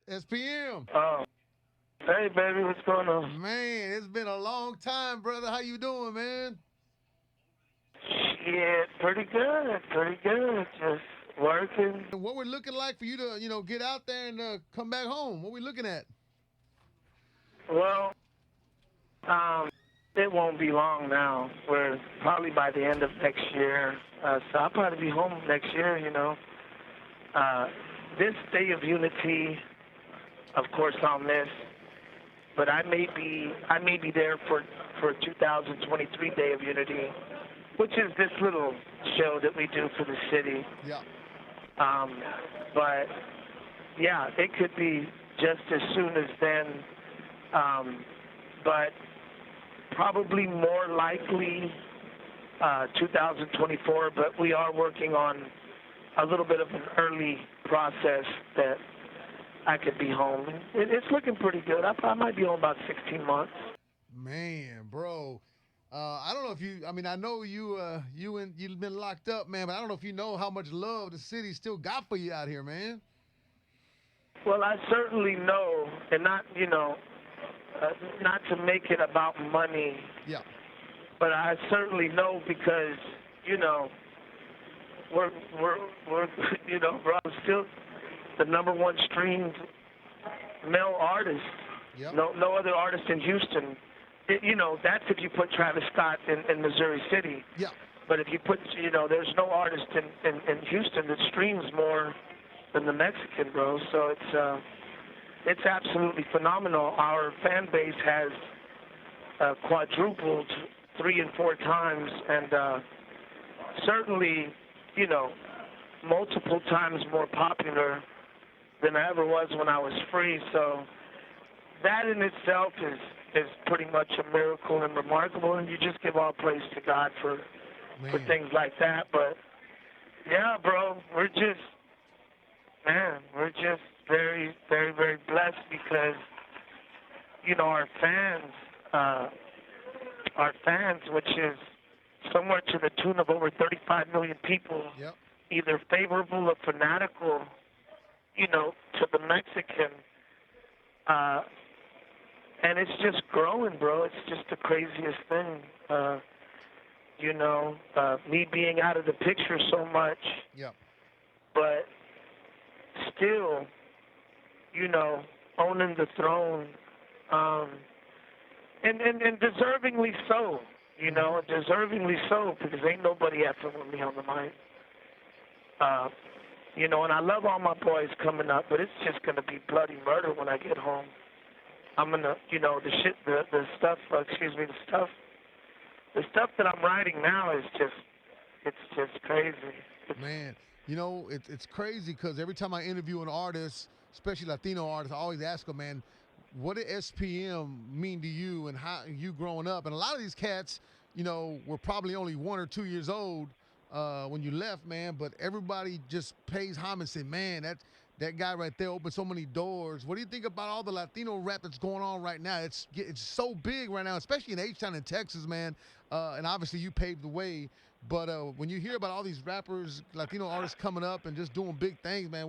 SPM. Oh, hey, baby, what's going on? Man, it's been a long time, brother. How you doing, man? Yeah, pretty good, pretty good. Just working. And what we're looking like for you to, get out there and come back home? What we looking at? Well, it won't be long now. We're probably by the end of next year. So I'll probably be home next year. This Day of Unity, of course, I'll miss. But I may be there for 2023 Day of Unity, which is this little show that we do for the city. Yeah. But yeah, it could be just as soon as then. But probably more likely 2024. But we are working on a little bit of an early process that I could be home. It's looking pretty good. I might be home about 16 months. Man, bro. I don't know if you. I mean, I know you've been locked up, man. But I don't know if you know how much love the city still got for you out here, man. Well, I certainly know, and not to make it about money. Yeah. But I certainly know because we're bro, I'm still the number one streamed male artist. Yep. No other artist in Houston. That's if you put Travis Scott in Missouri City. Yeah. But if you put, there's no artist in Houston that streams more than the Mexican, bro. So it's absolutely phenomenal. Our fan base has quadrupled 3 and 4 times, and certainly, multiple times more popular than I ever was when I was free. So that in itself is pretty much a miracle and remarkable, and you just give all praise to God for things like that. But yeah, bro, we're just very, very, very blessed because our fans, which is somewhere to the tune of over 35 million people, Yep. either favorable or fanatical, to the Mexican. And it's just growing, bro. It's just the craziest thing. Me being out of the picture so much, Yep. but still, owning the throne, and deservingly so, deservingly so, because ain't nobody effing with me on the mic. And I love all my boys coming up, but it's just gonna be bloody murder when I get home. I'm gonna, the stuff that I'm writing now is it's just crazy. Man, it's crazy because every time I interview an artist, especially Latino artists, I always ask them, man, what did SPM mean to you and how you growing up? And a lot of these cats, were probably only 1 or 2 years old when you left, man. But everybody just pays homage and say, man, that guy right there opened so many doors. What do you think about all the Latino rap that's going on right now? It's so big right now, especially in H-Town in Texas, man. And obviously you paved the way. But when you hear about all these rappers, Latino artists coming up and just doing big things, man,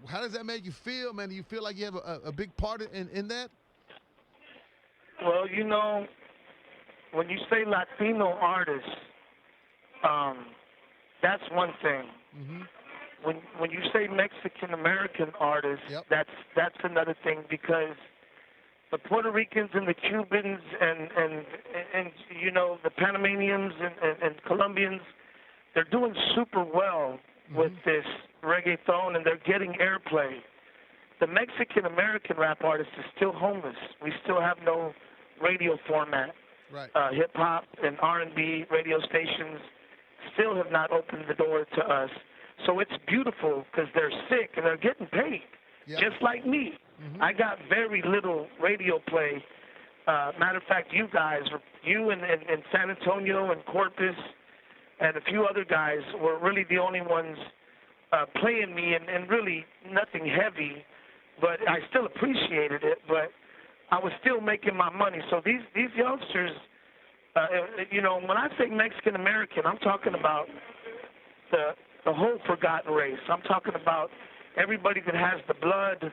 how does that make you feel, man? Do you feel like you have a big part in that? Well, when you say Latino artists, that's one thing. Mm-hmm. When you say Mexican American artists, Yep. that's another thing, because the Puerto Ricans and the Cubans and the Panamanians and Colombians, they're doing super well with this reggaeton, and they're getting airplay. The Mexican American rap artist is still homeless. We still have no radio format. Right. Hip hop and R&B radio stations still have not opened the door to us. So it's beautiful because they're sick and they're getting paid, just like me. Mm-hmm. I got very little radio play. Matter of fact, you in San Antonio and Corpus and a few other guys were really the only ones playing me, and really nothing heavy, but I still appreciated it. But I was still making my money. So these youngsters, When I say Mexican American, I'm talking about the whole forgotten race. I'm talking about everybody that has the blood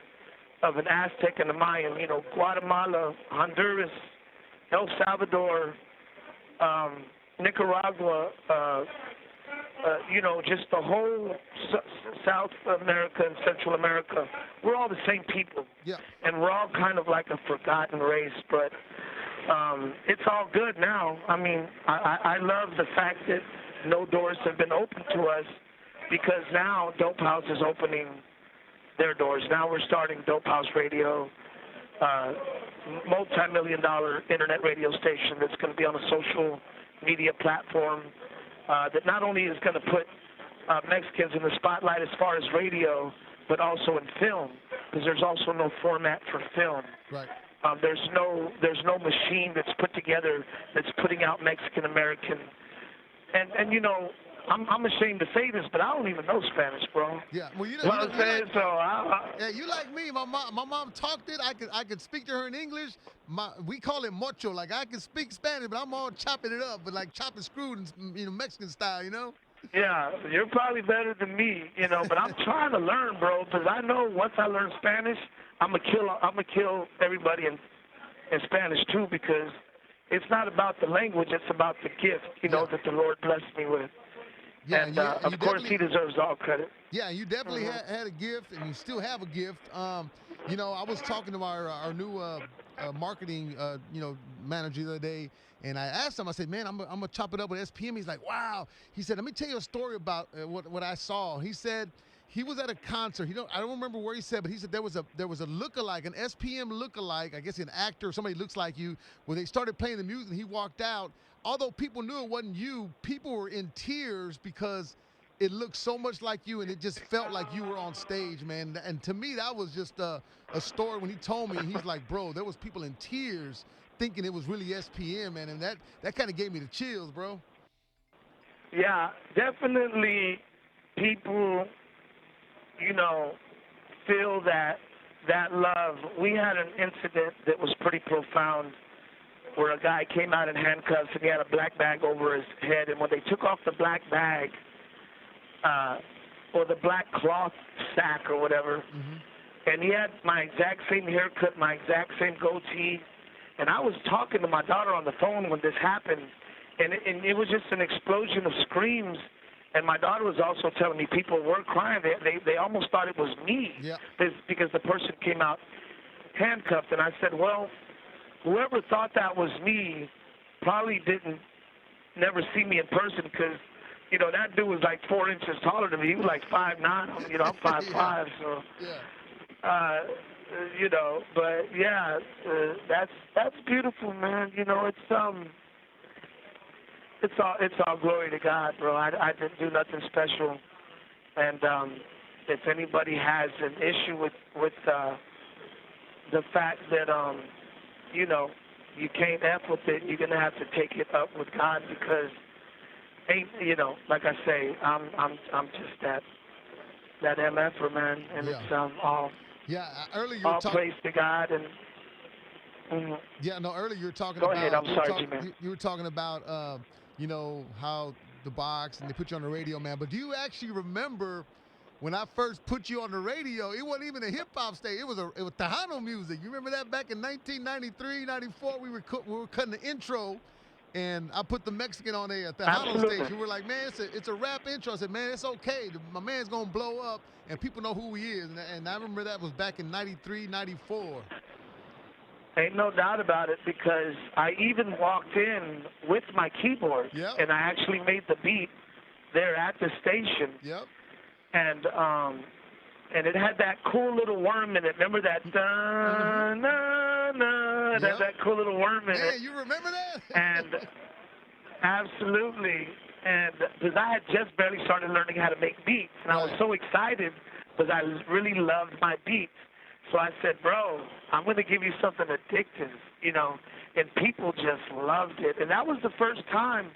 of an Aztec and a Mayan. Guatemala, Honduras, El Salvador, Nicaragua. Just the whole South America and Central America. We're all the same people. Yeah. And we're all kind of like a forgotten race, but it's all good now. I mean, I love the fact that no doors have been opened to us, because now Dope House is opening their doors. Now we're starting Dope House Radio, multi-million-dollar internet radio station that's going to be on a social media platform that not only is going to put Mexicans in the spotlight as far as radio, but also in film, because there's also no format for film. Right. There's no machine that's put together that's putting out Mexican American. And I'm ashamed to say this, but I don't even know Spanish, bro. Yeah. Well, I'm saying? Yeah, you like me. My mom talked it. I could speak to her in English. We call it mocho. Like, I can speak Spanish, but I'm all chopping it up, but like chopping screwed in Mexican style, Yeah, you're probably better than me, but I'm trying to learn, bro, because I know once I learn Spanish, I'm gonna kill everybody in Spanish too, because it's not about the language, it's about the gift, that the Lord blessed me with. Yeah, and of course, he deserves all credit. Yeah, you definitely had a gift, and you still have a gift. I was talking to our new marketing manager the other day, and I asked him, I said, man, I'm gonna chop it up with SPM. He's like, wow. He said, let me tell you a story about what I saw. He said he was at a concert. I don't remember where he said, but he said there was a lookalike, an SPM lookalike, I guess an actor, somebody looks like you, where they started playing the music and he walked out. Although people knew it wasn't you, people were in tears because it looked so much like you, and it just felt like you were on stage, man. And to me, that was just a story when he told me. He's like, bro, there was people in tears thinking it was really SPM, man, and that kind of gave me the chills, bro. Yeah, definitely people, feel that love. We had an incident that was pretty profound, where a guy came out in handcuffs and he had a black bag over his head, and when they took off the black bag, or the black cloth sack or whatever, and he had my exact same haircut, my exact same goatee, and I was talking to my daughter on the phone when this happened, and it was just an explosion of screams, and my daughter was also telling me people were crying. They almost thought it was me, because the person came out handcuffed, and I said, well, whoever thought that was me probably never see me in person, because, that dude was like 4 inches taller than me. He was like 5'9". I'm 5'5", so, but yeah, that's beautiful, man. It's all glory to God, bro. I didn't do nothing special, and if anybody has an issue with the fact that you can't F with it, you're gonna have to take it up with God, because like I say, I'm just that MFer, man, and it's all. Yeah, earlier you all praise to God, and. Yeah, no. Earlier you were talking Go about. ahead. I'm sorry, man. You were talking about, how the box and they put you on the radio, man. But do you actually remember when I first put you on the radio? It wasn't even a hip hop station. It was Tejano music. You remember that back in 1993, 94? We were cutting the intro, and I put the Mexican on there at the Tejano station. We were like, man, it's a rap intro. I said, man, it's okay. My man's gonna blow up, and people know who he is. And I remember that was back in 93, 94. Ain't no doubt about it, because I even walked in with my keyboard, and I actually made the beat there at the station. Yep. And it had that cool little worm in it. Remember that? That cool little worm in it. Yeah, you remember that? And absolutely. And because I had just barely started learning how to make beats, and I was so excited because I really loved my beats. So I said, bro, I'm going to give you something addictive, and people just loved it. And that was the first time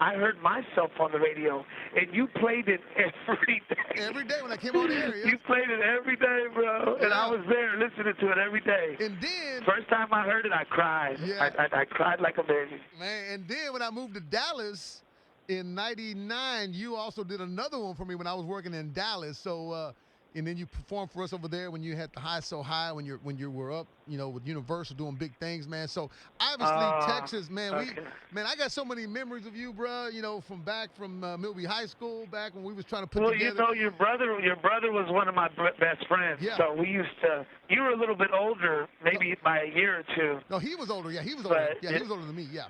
I heard myself on the radio, and you played it every day. Every day when I came on the air, yeah. You played it every day, bro. And I Yeah. was there listening to it every day. And then, First time I heard it, I cried. Yeah. I cried like a baby. man, and then when I moved to Dallas in '99, you also did another one for me when I was working in Dallas. So, and then you performed for us over there when you had the High So High when you were up, with Universal doing big things, man. So obviously Texas, man, okay. I got so many memories of you, bro. From back from Milby High School, back when we was trying to put Well, together. your brother was one of my best friends. Yeah. So we used to. You were a little bit older, maybe by a year or two. No, he was older. Yeah, he was older. But He was older than me. Yeah.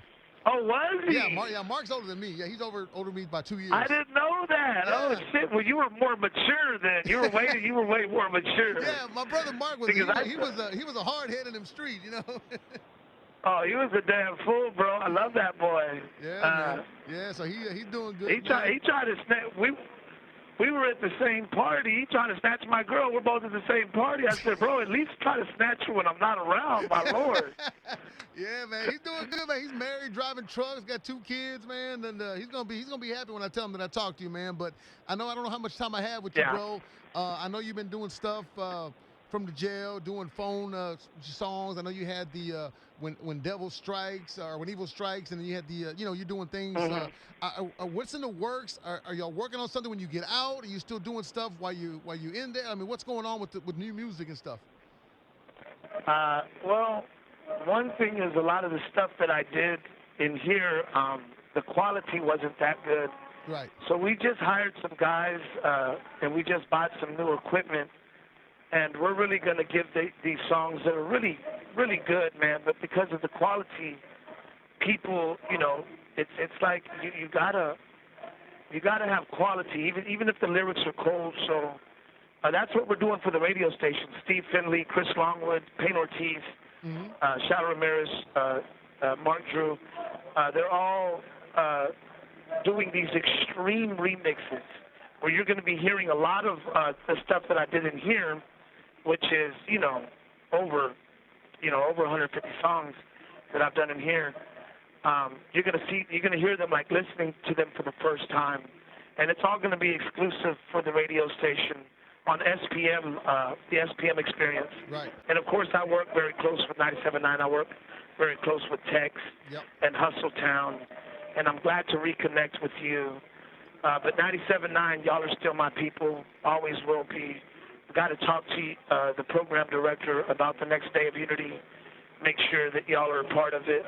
Oh, was he? Yeah, Mark's older than me. Yeah, he's older than me by 2 years. I didn't know that. Yeah. Oh shit! Well, you were more mature then. You were way more mature. Yeah, my brother Mark was. Because He was a hard head in them street, Oh, he was a damn fool, bro. I love that boy. Yeah, man. Yeah. So he's doing good. He tried to snatch. We were at the same party. He tried to snatch my girl. We're both at the same party. I said, bro, at least try to snatch her when I'm not around, my lord. Yeah, man, he's doing good, man. He's married, driving trucks, got 2 kids, man, and he's gonna be happy when I tell him that I talked to you, man. But I don't know how much time I have with you, bro. I know you've been doing stuff from the jail, doing phone songs. I know you had the when Devil Strikes or when Evil Strikes, and then you had the you're doing things. What's in the works? Are y'all working on something when you get out? Are you still doing stuff while you in there? I mean, what's going on with new music and stuff? Well, one thing is a lot of the stuff that I did in here, the quality wasn't that good. Right. So we just hired some guys, and we just bought some new equipment, and we're really going to give these songs that are really, really good, man. But because of the quality, people, it's like you gotta have quality, even if the lyrics are cold. So that's what we're doing for the radio station. Steve Finley, Chris Longwood, Payne Ortiz, Shadow Ramirez, Mark Drew, they're all doing these extreme remixes where you're going to be hearing a lot of the stuff that I did in here, which is, over 150 songs that I've done in here. You're going to hear them like listening to them for the first time. And it's all going to be exclusive for the radio station on SPM, the SPM experience. Right. And of course, I work very close with 97.9. I work very close with Tex and Hustletown. And I'm glad to reconnect with you. But 97.9, y'all are still my people, always will be. Got to talk to the program director about the next Day of Unity. Make sure that y'all are a part of it.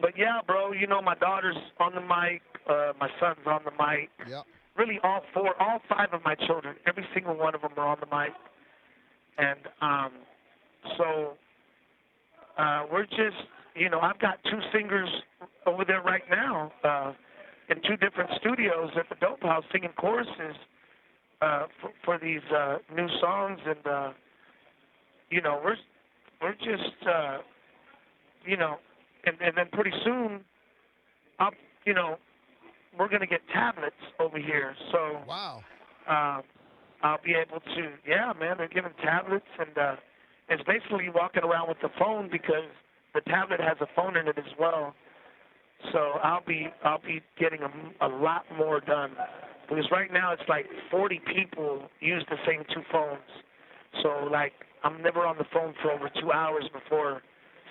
But yeah, bro, my daughter's on the mic. My son's on the mic. Yep. Really, all 5 of my children, every single one of them are on the mic. And so we're just, I've got 2 singers over there right now in 2 different studios at the Dope House singing choruses for these new songs. And, we're just, and then pretty soon, we're going to get tablets over here. So wow. I'll be able to, man, they're giving tablets, and it's basically walking around with the phone because the tablet has a phone in it as well. So I'll be getting a lot more done because right now it's like 40 people use the same 2 phones. So like I'm never on the phone for over 2 hours before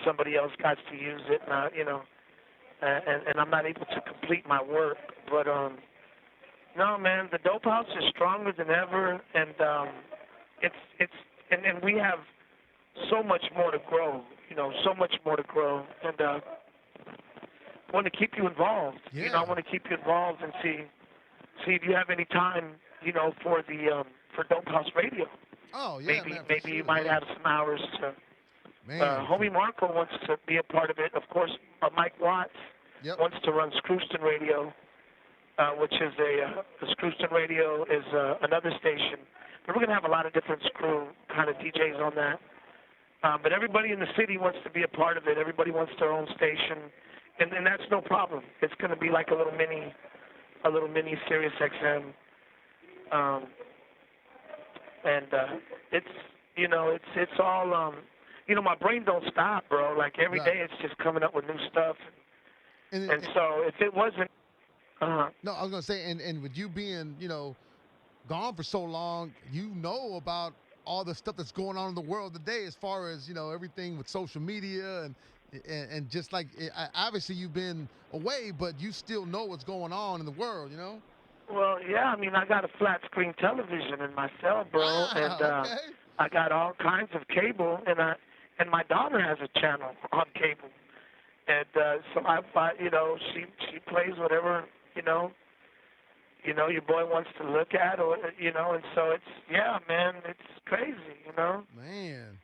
somebody else got to use it, and I'm not able to complete my work. But no, man, the Dope House is stronger than ever, and and we have so much more to grow. So much more to grow, and I want to keep you involved. Yeah. I want to keep you involved and see if you have any time, for the for Dope House Radio. Oh yeah. Maybe you might have some hours to. Man. Homie Marco wants to be a part of it. Of course, Mike Watts wants to run Screwston Radio, which is Screwston Radio is another station. But we're going to have a lot of different screw kind of DJs on that. But everybody in the city wants to be a part of it. Everybody wants their own station, and that's no problem. It's going to be like a little mini Sirius XM, and it's all. My brain don't stop, bro. Like every day, it's just coming up with new stuff. And so if it wasn't, no, I was gonna say, and with you being, gone for so long, about all the stuff that's going on in the world today, as far as everything with social media and just like obviously you've been away, but you still know what's going on in the world. well, yeah, I mean, I got a flat screen television in my cell, bro, Wow, and okay. I got all kinds of cable, and my daughter has a channel on cable, and so she plays whatever your boy wants to look at, or and so it's man, it's crazy. Man.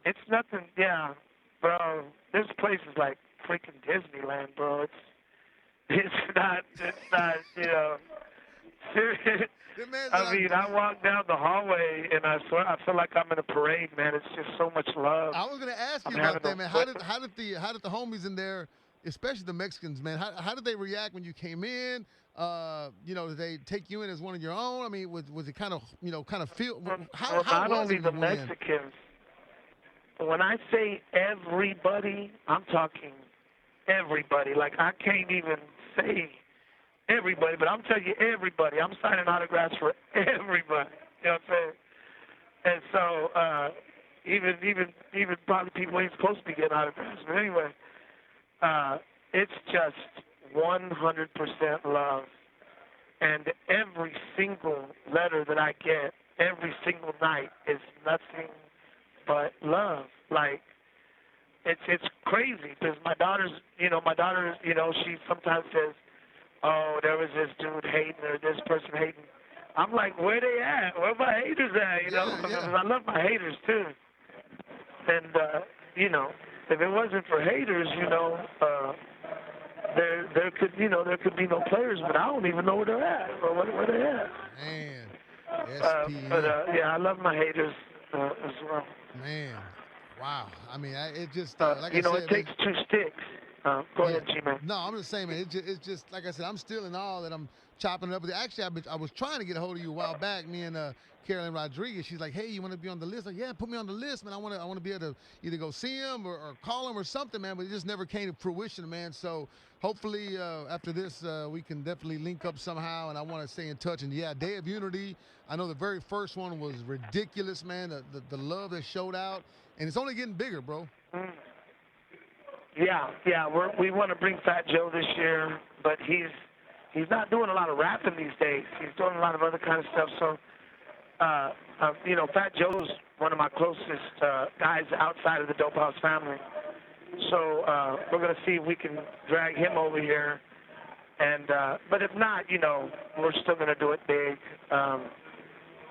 It's nothing, yeah, bro. This place is like freaking Disneyland, bro. It's not, serious. I mean, I walk down the hallway and I swear I feel like I'm in a parade, man. It's just so much love. I was gonna ask you I'm about having that, a man. How did the homies in there, especially the Mexicans, man? How did they react when you came in? Did they take you in as one of your own? I mean, was it kind of feel? How not was only it the when you went in? Mexicans. When I say everybody, I'm talking everybody. Like, I can't even say everybody, but I'm telling you everybody. I'm signing autographs for everybody. You know what I'm saying? And so even probably people ain't supposed to be getting autographs. But anyway, it's just 100% love. And every single letter that I get every single night is nothing but love. Like, it's crazy because my daughter, she sometimes says, oh, there was this dude hating or this person hating. I'm like, where they at? Where my haters at? Because I love my haters too. And if it wasn't for haters, there could be no players, but I don't even know where they're at or where they at. Man, SPM. I love my haters as well. Man, wow. I mean, it just like I said, it takes two sticks. Go ahead, G-Man. No, I'm just saying, man. It's just like I said. I'm still in awe that I'm chopping it up with you. Actually, I was trying to get a hold of you a while back. Me and Carolyn Rodriguez. She's like, "Hey, you want to be on the list?" Like, yeah, put me on the list, man. I want to be able to either go see him or call him or something, man. But it just never came to fruition, man. So hopefully after this, we can definitely link up somehow. And I want to stay in touch. And yeah, Day of Unity. I know the very first one was ridiculous, man. The love that showed out, and it's only getting bigger, bro. Yeah. We want to bring Fat Joe this year, but he's not doing a lot of rapping these days. He's doing a lot of other kind of stuff. So, Fat Joe's one of my closest guys outside of the Dope House family. So we're gonna see if we can drag him over here. And but if not, we're still gonna do it big.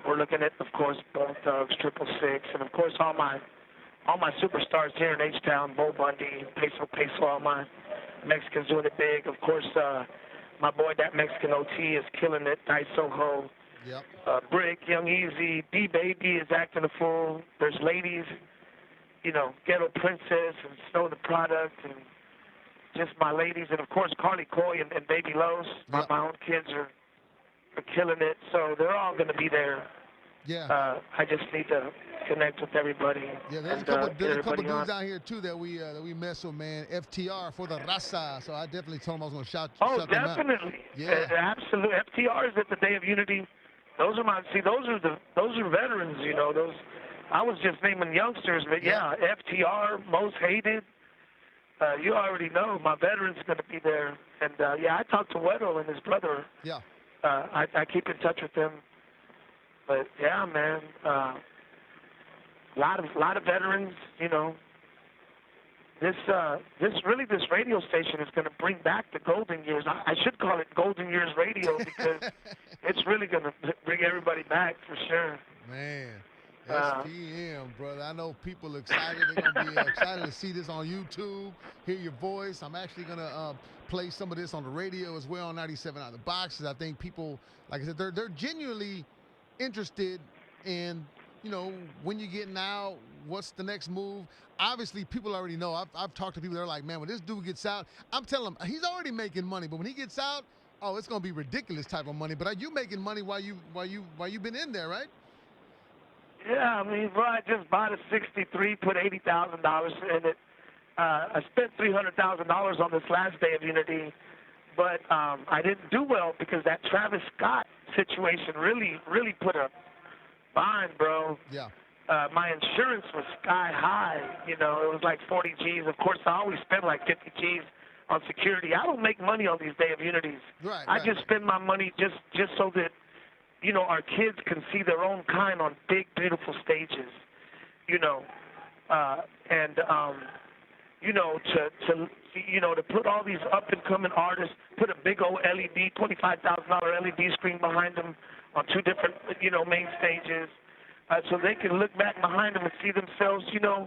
We're looking at, of course, Bone Thugs, 666, and of course all my superstars here in H-Town, Bo Bundy, Peso, all my Mexicans doing it big. Of course, my boy, that Mexican OT, is killing it. Dice Soho, yep. Brick, Young Easy, D-Baby is acting a fool. There's ladies, Ghetto Princess and Snow the Product, and just my ladies. And, of course, Carly Coy and Baby Los. Yep. My own kids are killing it. So they're all going to be there. Yeah. I just need to connect with everybody. Yeah, there's a couple dudes out here too that we mess with, man. FTR for the raza. So I definitely told him I was gonna shout them out. Definitely. Yeah. Absolutely. FTR is at the Day of Unity. Those are veterans, those I was just naming youngsters, but yeah, FTR, most hated. You already know my veterans are gonna be there. And I talked to Weddle and his brother. Yeah. I keep in touch with them. But yeah, man, lot of veterans. This radio station is going to bring back the golden years. I should call it Golden Years Radio because it's really going to bring everybody back for sure. Man, SPM, brother. I know people are excited. They're going to be excited to see this on YouTube, hear your voice. I'm actually going to play some of this on the radio as well on 97 Out of the Box. I think people, like I said, they're genuinely interested in, when you're getting out, what's the next move. Obviously, people already know. I've talked to people that are like, man, when this dude gets out, I'm telling him he's already making money, but when he gets out, oh, it's gonna be ridiculous type of money. But are you making money while you've been in there, right? Yeah, I mean, bro, I just bought a '63, put $80,000 in it, I spent $300,000 on this last day of Unity, but I didn't do well because that Travis Scott situation really put a bind, bro. Yeah. My insurance was sky high. You know, it was like 40 G's. Of course, I always spend like 50 G's on security. I don't make money on these Day of Unities. Right. I just spend my money just so that, you know, our kids can see their own kind on big, beautiful stages. You know, and you know, to put all these up and coming artists, put a big old LED, $25,000 LED screen behind them on 2 different, you know, main stages. So they can look back behind them and see themselves, you know,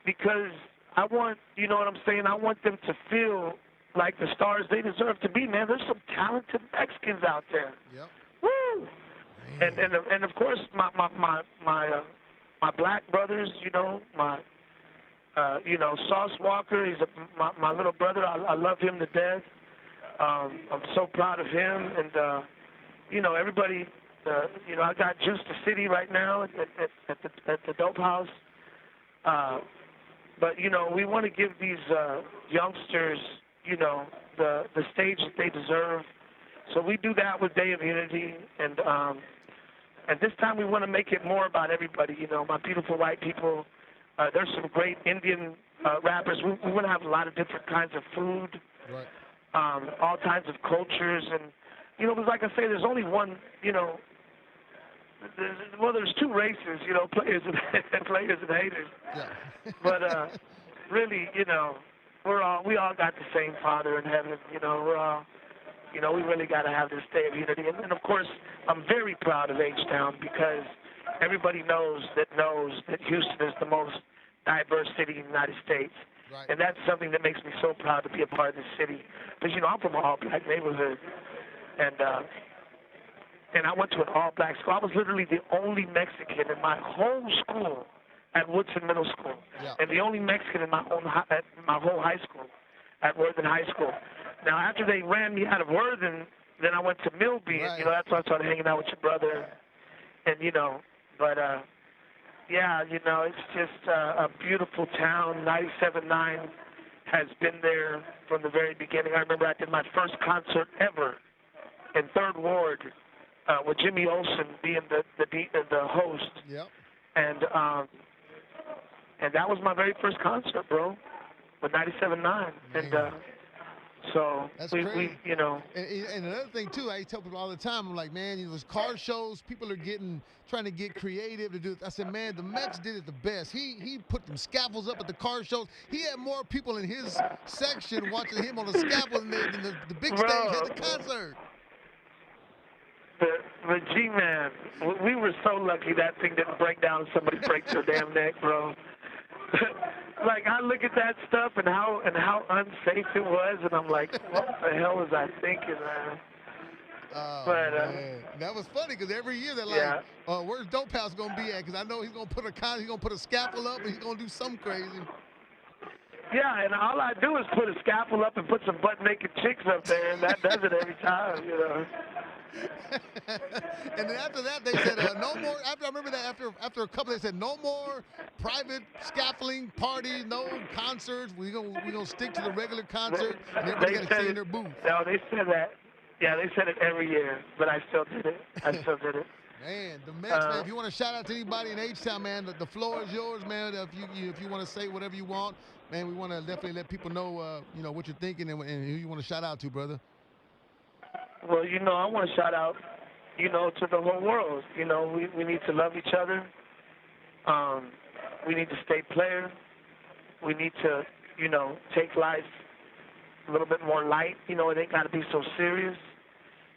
because I want, you know what I'm saying, I want them to feel like the stars they deserve to be, man. There's some talented Mexicans out there. Yep. Woo! And of course, my black brothers, you know, you know, Sauce Walker, he's my little brother. I love him to death. I'm so proud of him. And, you know, everybody... you know, I got Juice the City right now at the Dope House. But, you know, we want to give these youngsters, you know, the stage that they deserve. So we do that with Day of Unity. And this time we want to make it more about everybody, you know, my beautiful white people. There's some great Indian rappers. We want to have a lot of different kinds of food, right. All kinds of cultures. And, you know, because like I say, there's only one, you know, there's 2 races, you know, players and haters. Yeah. But really, you know, we all got the same Father in heaven. You know, we're all, you know, we really got to have this Day of Unity. And of course, I'm very proud of H-Town because everybody knows that Houston is the most diverse city in the United States. Right. And that's something that makes me so proud to be a part of this city. Because, you know, I'm from an all-black neighborhood. And I went to an all-black school. I was literally the only Mexican in my whole school at Woodson Middle School, Yeah. and the only Mexican in my whole high school at Worthen High School. Now, after they ran me out of Worthen, then I went to Milby, right. and, you know, that's when I started hanging out with your brother. And, you know, but, yeah, you know, it's just a beautiful town. 97.9 has been there from the very beginning. I remember I did my first concert ever in 3rd Ward, with Jimmy Olsen being the host. Yep. And that was my very first concert, bro, with 97.9. And so we you know. And another thing too, I tell people all the time, I'm like, man, you know, those car shows, people are trying to get creative to do it. I said, man, the Mex did it the best. He put them scaffolds up at the car shows. He had more people in his section watching him on the scaffold than the big stage at the concert. The G-Man, we were so lucky that thing didn't break down and somebody breaks their damn neck, bro. Like, I look at that stuff and how unsafe it was, and I'm like, what the hell was I thinking, man? Oh, But man. That was funny because every year they're like, where's Dope House gonna be at? Because I know he's gonna put a scaffold up and he's gonna do something crazy. Yeah, and all I do is put a scaffold up and put some butt-naked chicks up there, and that does it every time, you know. And then after that, they said no more. After I remember that, after a couple, they said no more private scaffolding parties, no concerts. We gonna stick to the regular concert, and everybody got to stay in their booth. No, they said that. Yeah, they said it every year, but I still did it. Man, the Mex, man. If you want to shout out to anybody in H-Town, man, the floor is yours, man. If you want to say whatever you want, man, we want to definitely let people know, you know, what you're thinking and who you want to shout out to, brother. Well, you know, I want to shout out, you know, to the whole world. You know, we need to love each other. We need to stay player. We need to, you know, take life a little bit more light. You know, it ain't got to be so serious.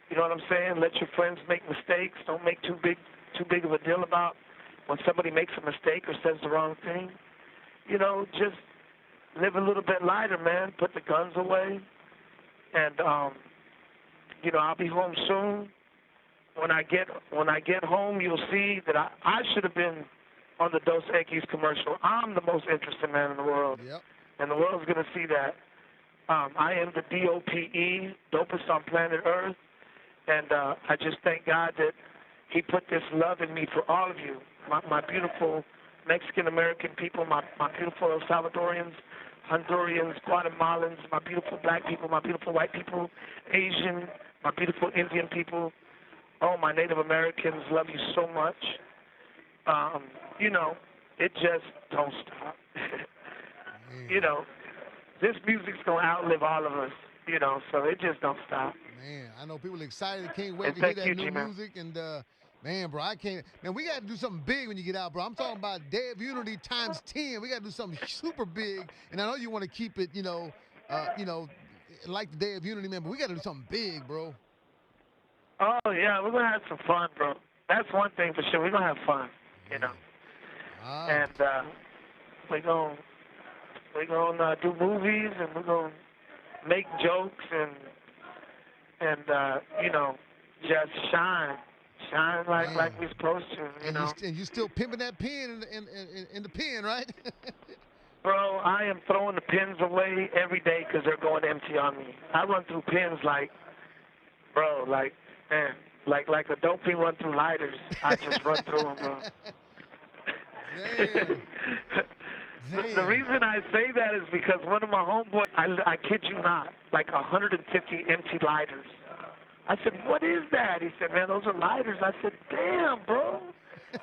You know what I'm saying? Let your friends make mistakes. Don't make too big of a deal about when somebody makes a mistake or says the wrong thing. You know, just live a little bit lighter, man. Put the guns away. And, you know, I'll be home soon. When I get home, you'll see that I should have been on the Dos Equis commercial. I'm the most interesting man in the world. Yep. And the world's going to see that. I am the DOPE, dopest on planet Earth. And I just thank God that he put this love in me for all of you, my beautiful Mexican-American people, my beautiful El Salvadorians, Hondurans, Guatemalans, my beautiful black people, my beautiful white people, Asian, my beautiful Indian people. Oh, my Native Americans, love you so much. You know, it just don't stop. You know, this music's going to outlive all of us, you know, so it just don't stop. Man, I know people excited. Can't wait And to hear thank that you, new G-Man. music. And, man, bro, I can't. Man, we got to do something big when you get out, bro. I'm talking about Day of Unity times 10. We got to do something super big. And I know you want to keep it, like the Day of Unity, man, but we got to do something big, bro. Oh, yeah, we're going to have some fun, bro. That's one thing for sure. We're going to have fun, you know. And we're going to do movies, and we're going to make jokes and you know, just shine like we're supposed to, you know. And you still pimping that pen in the pen, right? Bro, I am throwing the pins away every day because they're going empty on me. I run through pins like a dopey run through lighters. I just run through them, bro. Damn. The reason I say that is because one of my homeboys, I kid you not, like 150 empty lighters. I said, what is that? He said, man, those are lighters. I said, damn, bro,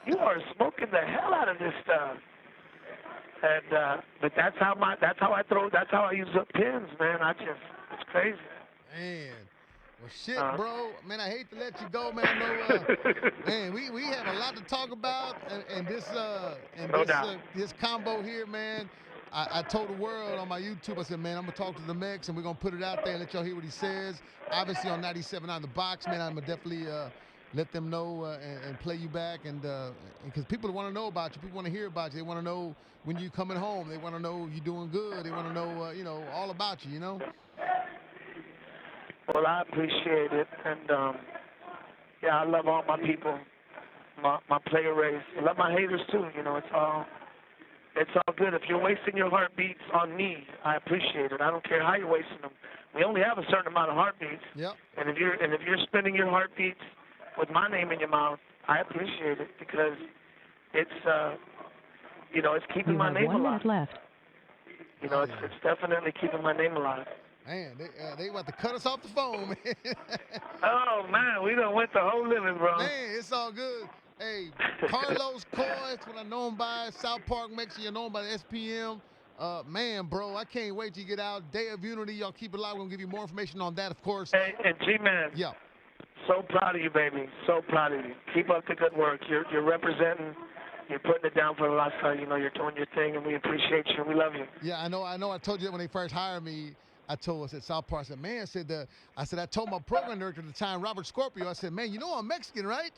you are smoking the hell out of this stuff. And but that's how I use up pins, man. It's crazy. Man. Well, shit, bro. Man, I hate to let you go, man. I know, man, we have a lot to talk about, and this combo here, man. I told the world on my YouTube, I said, man, I'm going to talk to the Mex, and we're going to put it out there and let y'all hear what he says. Obviously, on 97 on the box, man, I'm going to definitely let them know and play you back. And because people want to know about you. People want to hear about you. They want to know when you're coming home. They want to know you're doing good. They want to know, all about you, you know? Well, I appreciate it. And, yeah, I love all my people, my player race. I love my haters, too. You know, it's all good. If you're wasting your heartbeats on me, I appreciate it. I don't care how you're wasting them. We only have a certain amount of heartbeats. Yep. And if you're spending your heartbeats with my name in your mouth, I appreciate it because it's it's keeping my name alive. Left. You know, it's definitely keeping my name alive. Man, they about to cut us off the phone, man. Oh man, we done went the whole living, bro. Man, it's all good. Hey, Carlos Coy, that's what I know him by. South Park, Mexico, you know him by the SPM. Man, bro, I can't wait to get out. Day of Unity, y'all keep it live. We're going to give you more information on that, of course. Hey, and G-Man. Yeah. So proud of you, baby. So proud of you. Keep up the good work. You're representing. You're putting it down for the last time. You know, you're doing your thing, and we appreciate you. We love you. Yeah, I know. I told you that when they first hired me. I said, South Park, I told my program director at the time, Robert Scorpio, I said, man, you know I'm Mexican, right?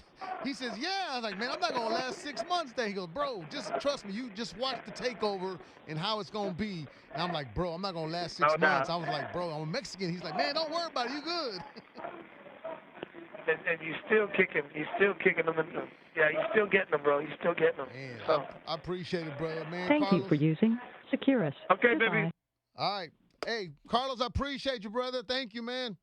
He says, yeah. I was like, man, I'm not going to last 6 months there. He goes, bro, just trust me. You just watch the takeover and how it's going to be. And I'm like, bro, I'm not going to last 6 months. I was like, bro, I'm a Mexican. He's like, man, don't worry about it. You good. And you still kicking. You still kicking them. Yeah, you still getting them, bro. You still getting them. Man, so. I appreciate it, brother. Man, Thank Carlos. you for using Securus. Okay, Goodbye. baby. All right. Hey, Carlos, I appreciate you, brother. Thank you, man.